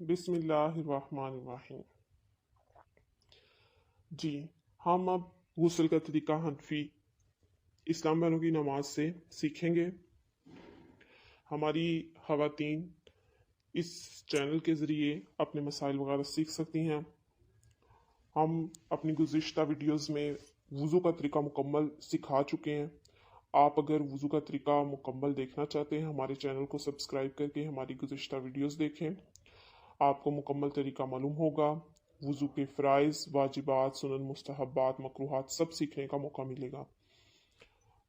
बिस्मिल्लाहिर्रहमानिर्रहीम। जी, हम अब गुस्ल का तरीका हनफी इस्लाम वालों की नमाज से सीखेंगे। हमारी ख़वातीन इस चैनल के ज़रिए अपने मसाइल वगैरह सीख सकती हैं। हम अपनी गुज़िश्ता वीडियोज़ में वज़ू का तरीका मुकम्मल सिखा चुके हैं। आप अगर वज़ू का तरीका मुकम्मल देखना चाहते हैं, हमारे चैनल को सब्सक्राइब करके हमारी गुज़िश्ता वीडियोज़ देखें। आपको मुकम्मल तरीका मालूम होगा। वज़ू के फ़राइज़, वाजिबात, सुनन, मुस्तहब्बात, मकरूहात सब सीखने का मौका मिलेगा।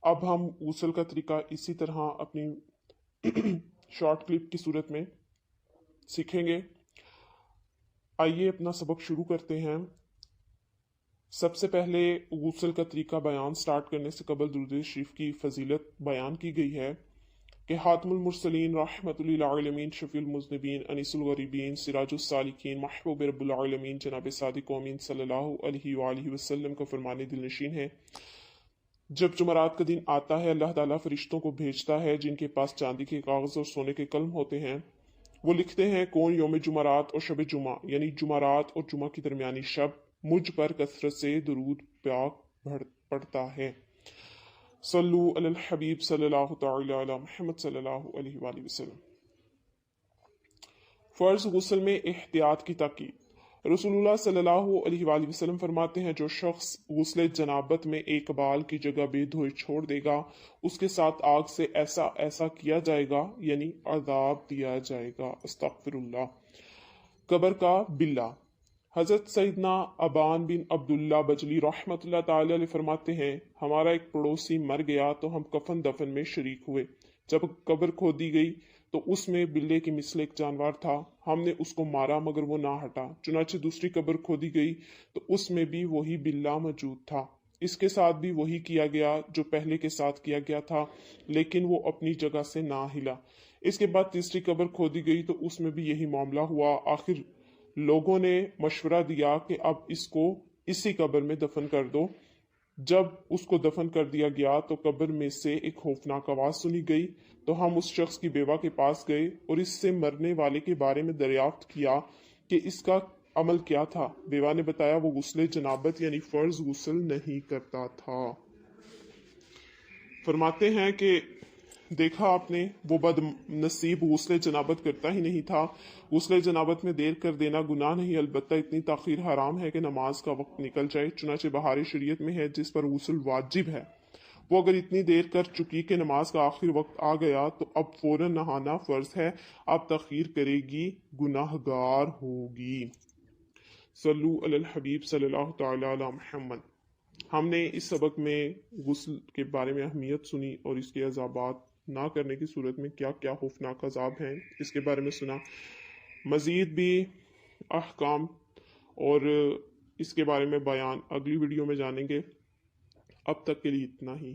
अब हम गुस्ल का तरीका इसी तरह अपनी शॉर्ट क्लिप की सूरत में सीखेंगे। आइए अपना सबक शुरू करते हैं। सबसे पहले गुस्ल का तरीका बयान स्टार्ट करने से कबल दुरूद शरीफ की फजीलत बयान की गई है कि हातिमुल मुरसलीन रहमतुल लिल आलमीन शफीउल मुज़निबीन अनीसुल गरीबीन सिराजुस सालिकीन महबूब रब्बुल आलमीन जनाब सादिक अमीन सल्लल्लाहु अलैहि वसल्लम का फरमाने दिलनशीन है। जब जुमरात का दिन आता है, अल्लाह ताला फरिश्तों को भेजता है जिनके पास चांदी के कागज और सोने के कलम होते हैं। वो लिखते हैं कौन यौम जुमरात और शब जुमा यानी जुमरात और जुमा की दरमियानी शब मुझ पर कसरत से दुरूद पाक पढ़ता है। सल्लु अलल हबीब सल्लल्लाहु तआला अला मुहम्मद सल्लल्लाहु अलैहि वसल्लम। फर्ज गुस्ल में एहतियात की ताकीद। रसूलुल्लाह सल्लल्लाहु अलैहि वसल्लम फरमाते हैं, जो शख्स गुस्ले जनाबत में एक बाल की जगह बेधोए छोड़ देगा, उसके साथ आग से ऐसा ऐसा किया जाएगा यानी अजाब दिया जाएगा। अस्तगफिरुल्लाह। कब्र का बिल्ला। हजरत सईदना अबान बिन अब्दुल्ला बजली रहमतुल्लाह ताला अलैह फरमाते हैं, हमारा एक पड़ोसी मर गया तो हम कफन दफन में शरीक हुए। जब कब्र खोदी गई तो उसमें बिल्ले की मिसल एक जानवर था। हमने उसको मारा मगर वो ना हटा। चुनाचे दूसरी कब्र खोदी गई तो उसमें भी वही बिल्ला मौजूद था। इसके साथ भी वही किया गया जो पहले के साथ किया गया था, लेकिन वो अपनी जगह से ना हिला। इसके बाद तीसरी कब्र खोदी गई तो उसमें भी यही मामला हुआ। आखिर लोगों ने मशवरा दिया कि अब इसको इसी कब्र में दफन कर दो। जब उसको दफन कर दिया गया तो कब्र में से एक खौफनाक आवाज सुनी गई। तो हम उस शख्स की बेवा के पास गए और इससे मरने वाले के बारे में दरियाफ्त किया कि इसका अमल क्या था। बेवा ने बताया वो गुस्ले जनाबत यानी फर्ज गुस्ल नहीं करता था। फरमाते हैं कि देखा आपने, वो बद नसीब गुस्ले जनाबत करता ही नहीं था। गुस्ले जनाबत में देर कर देना गुनाह नहीं, अलबत्ता इतनी ताखीर हराम है कि नमाज का वक्त निकल जाए। चुनाचे बहारी शरीयत में है जिस पर गुस्ल वाजिब है, वो अगर इतनी देर कर चुकी कि नमाज का आखिर वक्त आ गया तो अब फौरन नहाना फर्ज है। अब तखीर करेगी गुनाहगार होगी। सल्लु अलल हबीब सल्लल्लाहु तआला अला मुहम्मद। हमने इस सबक में गुस्ल के बारे में अहमियत सुनी और इसके अजाबात ना करने की सूरत में क्या क्या खौफनाक अजाब हैं इसके बारे में सुना। मज़ीद भी अहकाम और इसके बारे में बयान अगली वीडियो में जानेंगे। अब तक के लिए इतना ही।